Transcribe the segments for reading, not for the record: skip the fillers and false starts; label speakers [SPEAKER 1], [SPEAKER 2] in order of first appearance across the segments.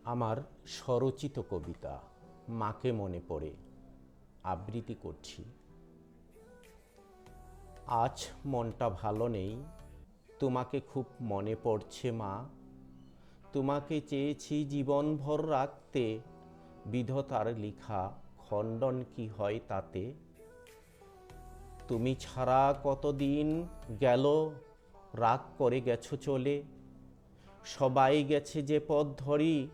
[SPEAKER 1] আমার স্বরচিত কবিতা মাকে মনে পড়ে আবৃত্তি করছি। আজ মনটা ভালো নেই, তোমাকে খুব মনে পড়ছে মা। তোমাকে চেয়েছি জীবনভর রাখতে, বিধাতার লিখা খণ্ডন কি হয় তাতে। তুমি ছাড়া কতদিন গেল, রাগ করে গেছো চলে। সবাই গেছে যে পথ ধরি,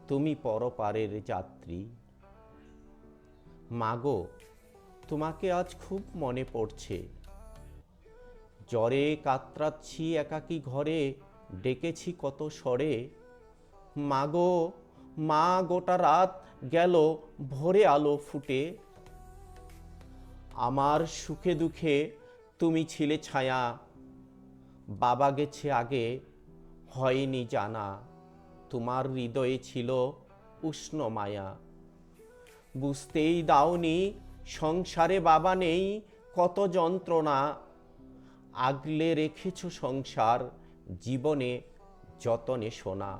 [SPEAKER 1] তুমি পরপারের যাত্রী। মাগো, তোমাকে আজ খুব মনে পড়ছে। জ্বরে কাতরাচ্ছি একাকী ঘরে, ডেকেছি কত স্বরে। মাগো, মা গোটা রাত গেল ভোরে আলো ফুটে। আমার সুখে দুঃখে তুমি ছিলে ছায়া, বাবা গেছে আগে হয়নি জানা। তোমার হৃদয়ে ছিল উষ্ণ মায়া। বুঝতেই দাওনি সংসারে বাবা নেই, কত যন্ত্রণা। আগলে রেখেছ সংসার জীবনে যতনে সোনা।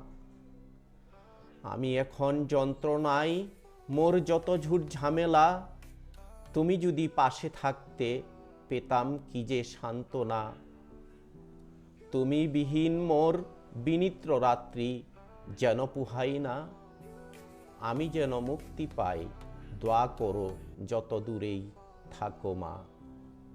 [SPEAKER 1] আমি এখন যন্ত্রণায় মোর যত ঝুট ঝামেলা। তুমি যদি পাশে থাকতে, পেতাম কি যে সান্ত্বনা। তুমি বিহীন মোর বিনিত্র রাত্রি যেন পুহাই না। আমি যেন মুক্তি পাই, দোয়া করো যত দূরেই থাকো মা।